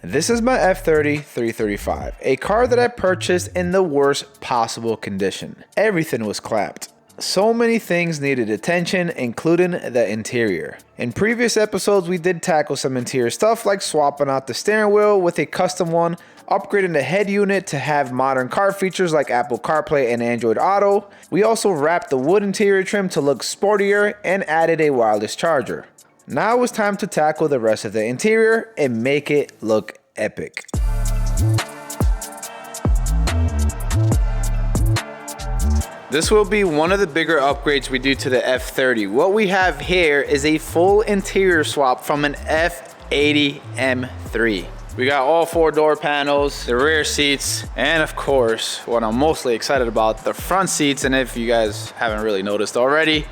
This is my F30 335, a car that I purchased in the worst possible condition. Everything was clapped. So many things needed attention, including the interior. In previous episodes, we did tackle some interior stuff like swapping out the steering wheel with a custom one, upgrading the head unit to have modern car features like Apple CarPlay and Android Auto. We also wrapped the wood interior trim to look sportier and added a wireless charger. Now it's time to tackle the rest of the interior and make it look epic. This will be one of the bigger upgrades we do to the F30. What we have here is a full interior swap from an F80 M3. We got all 4 door panels, the rear seats, and of course, what I'm mostly excited about, the front seats. And if you guys haven't really noticed already,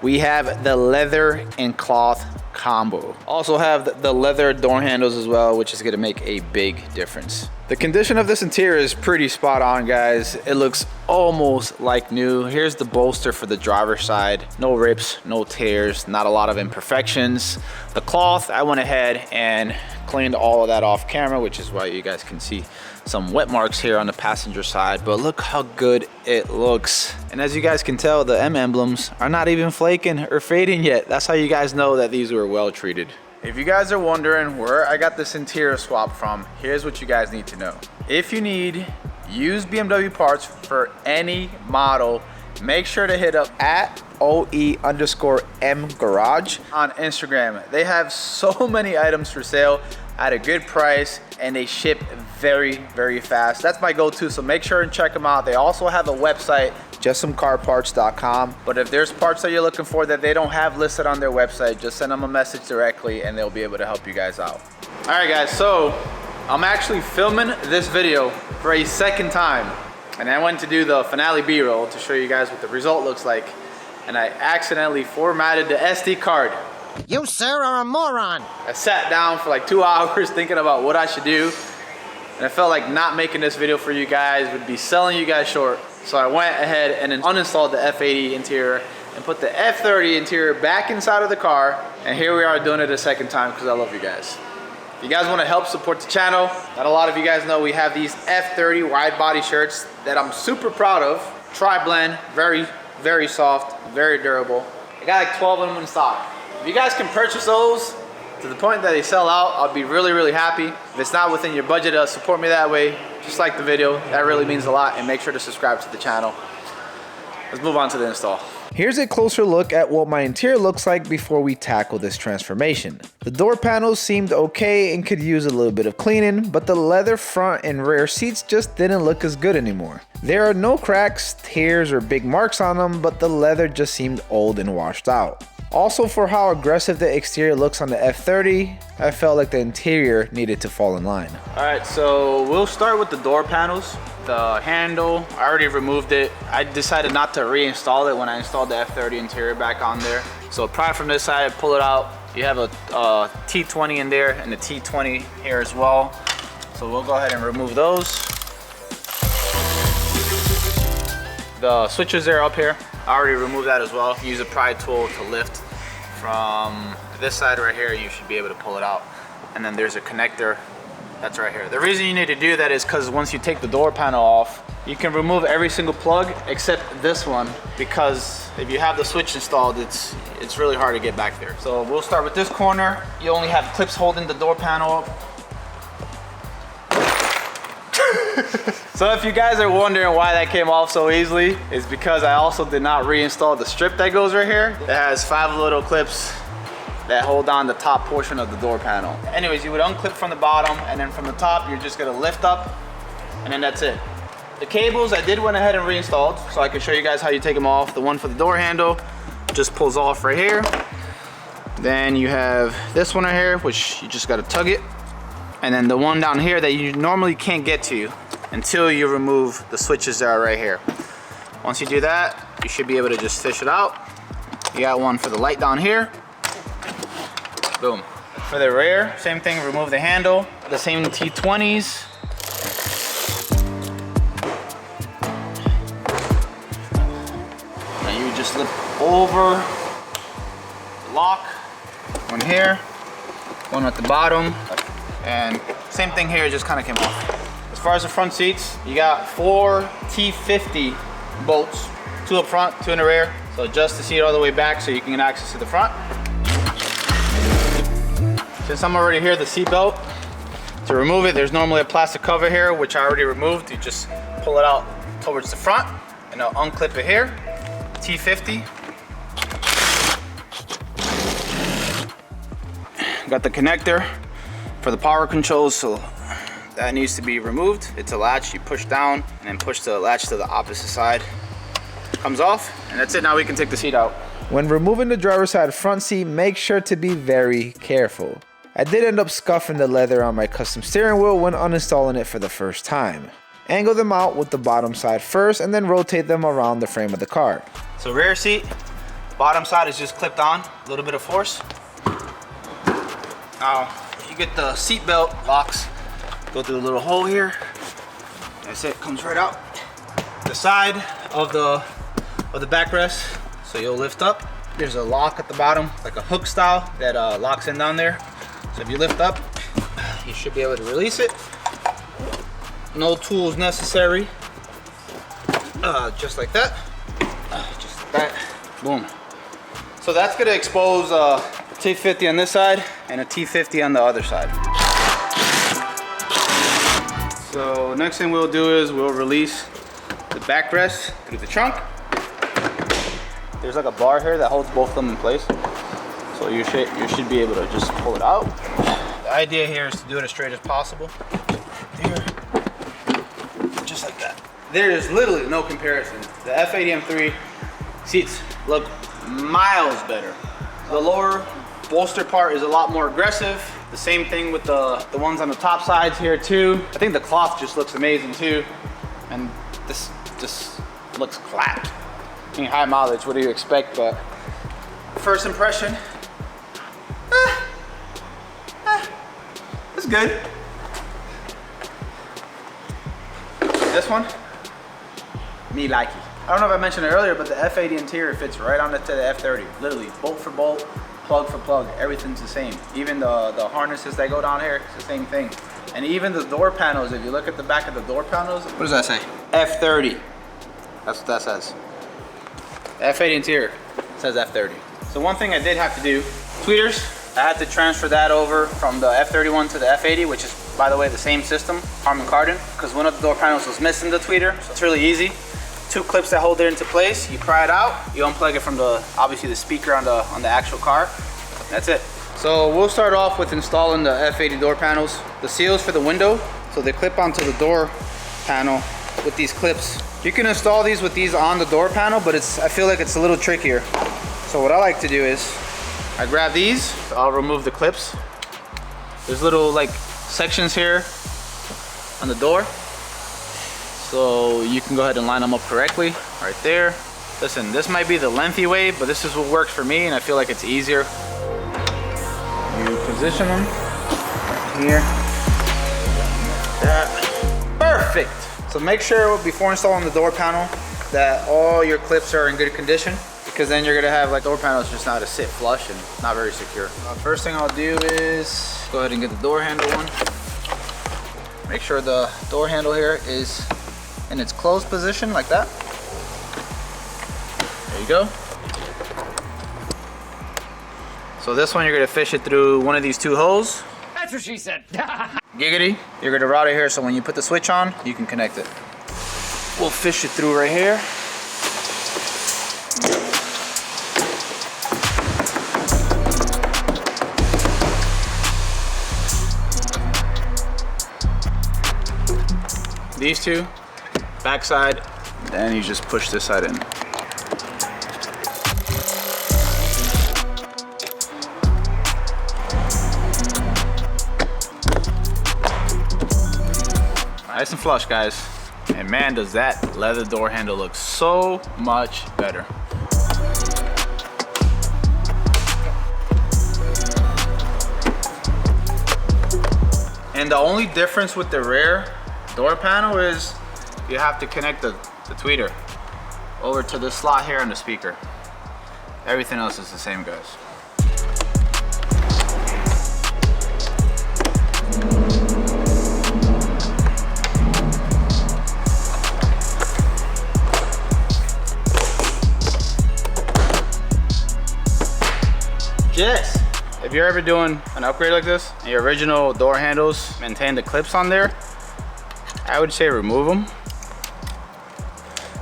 we have the leather and cloth combo. Also have the leather door handles as well, which is gonna make a big difference. The condition of this interior is pretty spot on, guys. It looks almost like new. Here's the bolster for the driver's side. No rips, no tears, not a lot of imperfections. The cloth, I went ahead and cleaned all of that off camera, which is why you guys can see some wet marks here on the passenger side, but look how good it looks. And as you guys can tell, the M emblems are not even flaking or fading yet. That's how you guys know that these were well treated. If you guys are wondering where I got this interior swap from, here's what you guys need to know. If you need used BMW parts for any model, make sure to hit up at OE_M_Garage on Instagram. They have so many items for sale at a good price and they ship very, very fast. That's my go-to, so make sure and check them out. They also have a website, justsomecarparts.com. But if there's parts that you're looking for that they don't have listed on their website, just send them a message directly and they'll be able to help you guys out. All right, guys, so I'm actually filming this video for a second time. And I went to do the finale B-roll to show you guys what the result looks like. And I accidentally formatted the SD card. You, sir, are a moron. I sat down for like 2 hours thinking about what I should do. And I felt like not making this video for you guys would be selling you guys short. So I went ahead and uninstalled the F80 interior and put the F30 interior back inside of the car. And here we are doing it a second time because I love you guys. If you guys want to help support the channel, not a lot of you guys know we have these F30 wide body shirts that I'm super proud of. Tri-blend, very, very soft, very durable. I got like 12 of them in stock. If you guys can purchase those to the point that they sell out, I'll be really, really happy. If it's not within your budget, support me that way. Just like the video, that really means a lot, and make sure to subscribe to the channel. Let's move on to the install. Here's a closer look at what my interior looks like before we tackle this transformation. The door panels seemed okay and could use a little bit of cleaning, but the leather front and rear seats just didn't look as good anymore. There are no cracks, tears, or big marks on them, but the leather just seemed old and washed out. Also, for how aggressive the exterior looks on the F30, I felt like the interior needed to fall in line. All right, so we'll start with the door panels. The handle, I already removed it. I decided not to reinstall it when I installed the F30 interior back on there. So pry from this side, pull it out. You have a T20 in there and a T20 here as well. So we'll go ahead and remove those. The switches are up here. I already removed that as well. Use a pry tool to lift from this side right here. You should be able to pull it out. And then there's a connector that's right here. The reason you need to do that is because once you take the door panel off, you can remove every single plug except this one, because if you have the switch installed, it's really hard to get back there. So we'll start with this corner. You only have clips holding the door panel up. So if you guys are wondering why that came off so easily, it's because I also did not reinstall the strip that goes right here. It has 5 little clips that hold on the top portion of the door panel. Anyways, you would unclip from the bottom, and then from the top, you're just gonna lift up, and then that's it. The cables, I did went ahead and reinstalled, so I can show you guys how you take them off. The one for the door handle just pulls off right here. Then you have this one right here, which you just gotta tug it. And then the one down here that you normally can't get to until you remove the switches that are right here. Once you do that, you should be able to just fish it out. You got one for the light down here. Boom. For the rear, same thing, remove the handle. The same T20s. Now you just lift over, lock, one here, one at the bottom, and Same thing here, it just kind of came off. As far as the front seats, you got 4 T50 bolts, 2 up front, 2 in the rear. So adjust the seat all the way back so you can get access to the front. Since I'm already here, the seat belt, to remove it, there's normally a plastic cover here, which I already removed. You just pull it out towards the front and I'll unclip it here. T50. Got the connector for the power controls, so that needs to be removed. It's a latch, you push down and then push the latch to the opposite side. Comes off, and that's it. Now we can take the seat out. When removing the driver's side front seat, make sure to be very careful. I did end up scuffing the leather on my custom steering wheel when uninstalling it for the first time. Angle them out with the bottom side first and then rotate them around the frame of the car. So rear seat, bottom side is just clipped on, a little bit of force. Now you get the seat belt locks, go through a little hole here. That's it, comes right out. The side of the backrest, so you'll lift up. There's a lock at the bottom, like a hook style that locks in down there. So if you lift up, you should be able to release it. No tools necessary. Just like that. Just like that. Boom. So that's gonna expose a T50 on this side and a T50 on the other side. So next thing we'll do is we'll release the backrest through the trunk. There's like a bar here that holds both of them in place. So you should be able to just pull it out. The idea here is to do it as straight as possible. There, just like that. There is literally no comparison. The F80 M3 seats look miles better. The lower bolster part is a lot more aggressive. The same thing with the ones on the top sides here too. I think the cloth just looks amazing too. And this just looks clapped. I mean, high mileage, what do you expect? But first impression, it's good. This one, me like it. I don't know if I mentioned it earlier, but the F80 interior fits right onto the F30. Literally, bolt for bolt, plug for plug, everything's the same. Even the harnesses that go down here, it's the same thing. And even the door panels, if you look at the back of the door panels, what does that say? F30. That's what that says. The F80 interior says F30. So one thing I did have to do, tweeters, I had to transfer that over from the F31 to the F80, which is, by the way, the same system, Harman Kardon, because one of the door panels was missing the tweeter, so it's really easy. 2 clips that hold it into place, you pry it out, you unplug it from obviously the speaker on the actual car. That's it. So we'll start off with installing the F80 door panels. The seals for the window, so they clip onto the door panel with these clips. You can install these with these on the door panel, but I feel like it's a little trickier. So what I like to do is, I grab these, I'll remove the clips. There's little like sections here on the door. So you can go ahead and line them up correctly, right there. Listen, this might be the lengthy way, but this is what works for me and I feel like it's easier. You position them right here. Perfect. So make sure before installing the door panel that all your clips are in good condition, because then you're gonna have like door panels just not to sit flush and not very secure. First thing I'll do is go ahead and get the door handle one. Make sure the door handle here is in its closed position like that. There you go. So this one you're gonna fish it through one of these 2 holes. That's what she said. Giggity. You're gonna route it here so when you put the switch on, you can connect it. We'll fish it through right here. These 2, backside, then you just push this side in. Nice and flush, guys. And man, does that leather door handle look so much better. And the only difference with the rear door panel is you have to connect the tweeter over to the slot here on the speaker. Everything else is the same, guys. if you're ever doing an upgrade like this, and your original door handles maintain the clips on there, I would say remove them,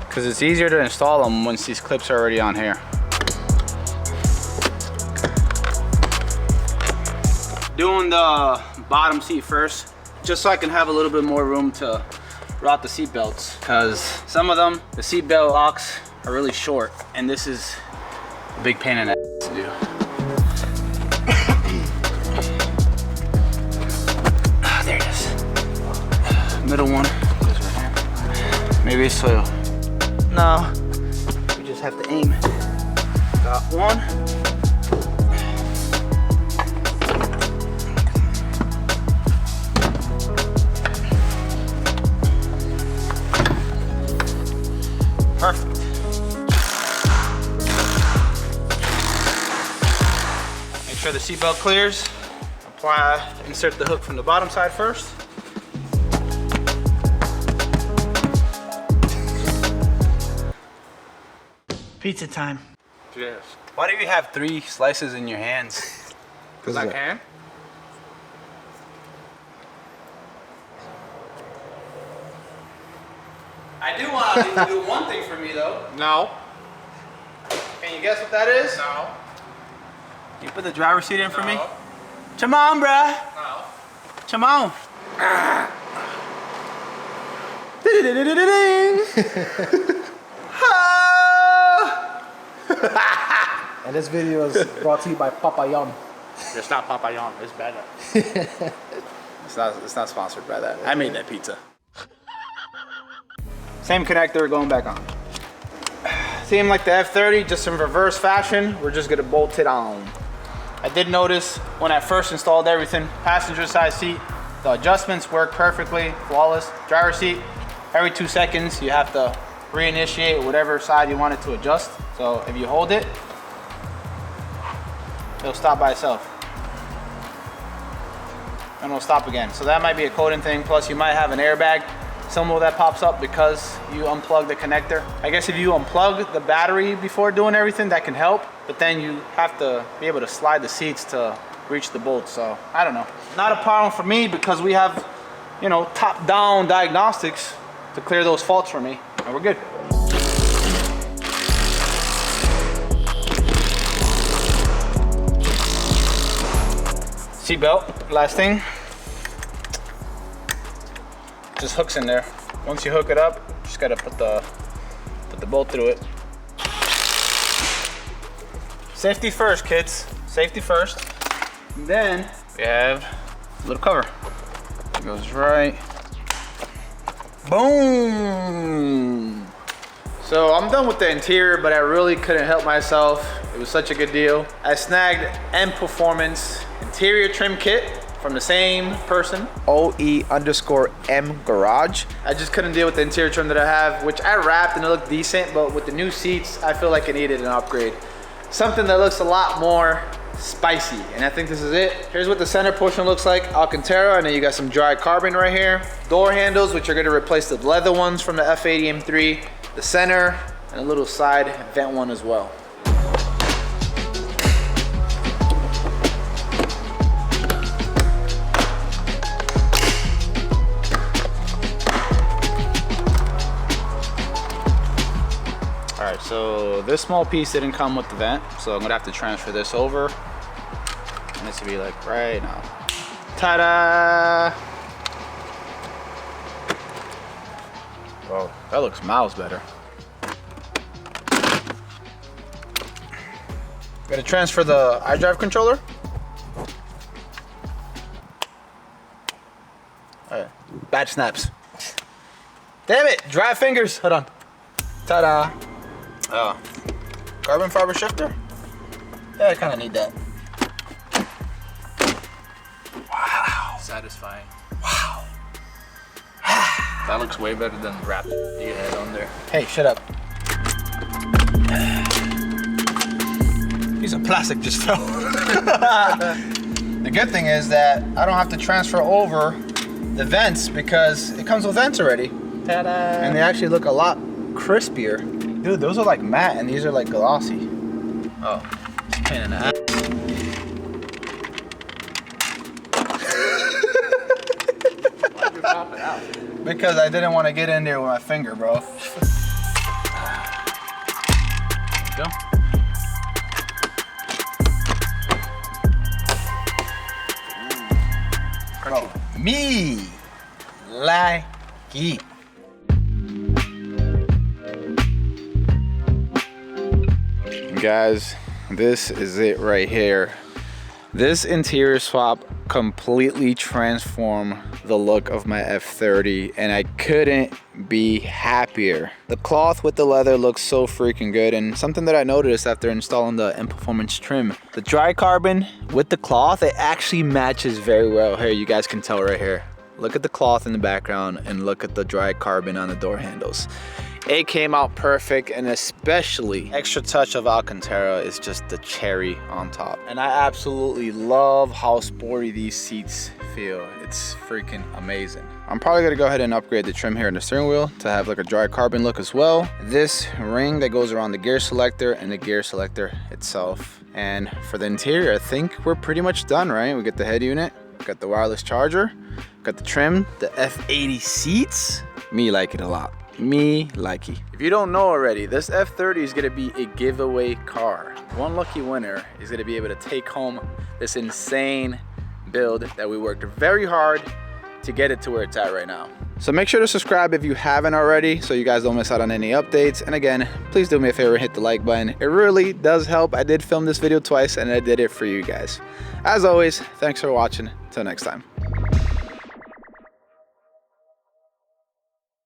because it's easier to install them once these clips are already on here. Doing the bottom seat first, just so I can have a little bit more room to route the seat belts, because some of them, the seat belt locks are really short, and this is a big pain in the ass to do. There it is. Middle one goes right here. Maybe it's so. No, we just have to aim. Got one. Perfect. Make sure the seatbelt clears. Insert the hook from the bottom side first. Pizza time. Yes. Why do you have 3 slices in your hands? Because I can. I do want you to do one thing for me though. No. Can you guess what that is? No. You put the driver's seat in for me? Come on, bruh. No. Come on. And this video is brought to you by Papayón. It's not Papayón, it's better. It's not sponsored by that. I made that pizza. Same connector going back on. Same like the F30, just in reverse fashion. We're just gonna bolt it on. I did notice when I first installed everything, passenger side seat, the adjustments work perfectly, flawless. Driver seat, every 2 seconds you have to reinitiate whatever side you want it to adjust. So if you hold it, it'll stop by itself. And it'll stop again. So that might be a coding thing. Plus you might have an airbag symbol that pops up because you unplug the connector. I guess if you unplug the battery before doing everything, that can help. But then you have to be able to slide the seats to reach the bolts. So I don't know. Not a problem for me because we have, you know, top-down diagnostics to clear those faults for me. And we're good. Seatbelt, last thing. Just hooks in there. Once you hook it up, just gotta put the bolt through it. Safety first, kids. Safety first. And then we have a little cover. It goes right. Boom. So I'm done with the interior, but I really couldn't help myself. It was such a good deal. I snagged M Performance interior trim kit from the same person, OE_M_Garage. I just couldn't deal with the interior trim that I have, which I wrapped and it looked decent, but with the new seats, I feel like it needed an upgrade. Something that looks a lot more spicy, and I think this is it. Here's what the center portion looks like, Alcantara, and then you got some dry carbon right here. Door handles, which are gonna replace the leather ones from the F80 M3, the center, and a little side vent one as well. Alright, so this small piece didn't come with the vent, so I'm gonna have to transfer this over. And this will be like right now. Ta-da! Whoa, that looks miles better. Gotta transfer the iDrive controller. Alright, bad snaps. Damn it, dry fingers, hold on. Ta-da! Oh, carbon fiber shifter? Yeah, I kind of need that. Wow. Satisfying. Wow. That looks way better than the wrap you had on there. Hey, shut up. Piece of plastic just fell. The good thing is that I don't have to transfer over the vents because it comes with vents already. Ta-da. And they actually look a lot crispier. Dude, those are like matte and these are like glossy. Oh, it's a pain in the ass. pop it out? Because I didn't want to get in there with my finger, bro. Go. Bro, me like it. Guys, this is it right here. This interior swap completely transformed the look of my F30 and I couldn't be happier. The cloth with the leather looks so freaking good, and something that I noticed after installing the M Performance trim, the dry carbon with the cloth, it actually matches very well. Here, you guys can tell right here. Look at the cloth in the background and look at the dry carbon on the door handles. It came out perfect, and especially extra touch of Alcantara is just the cherry on top. And I absolutely love how sporty these seats feel. It's freaking amazing. I'm probably gonna go ahead and upgrade the trim here in the steering wheel to have like a dry carbon look as well. This ring that goes around the gear selector and the gear selector itself. And for the interior, I think we're pretty much done, right? We got the head unit, got the wireless charger, got the trim, the F80 seats. Me like it a lot. Me likey. If you don't know already, this F30 is gonna be a giveaway car. One lucky winner is gonna be able to take home this insane build that we worked very hard to get it to where it's at right now. So make sure to subscribe if you haven't already so you guys don't miss out on any updates. And again, please do me a favor, hit the like button. It really does help. I did film this video twice and I did it for you guys. As always, thanks for watching. Till next time.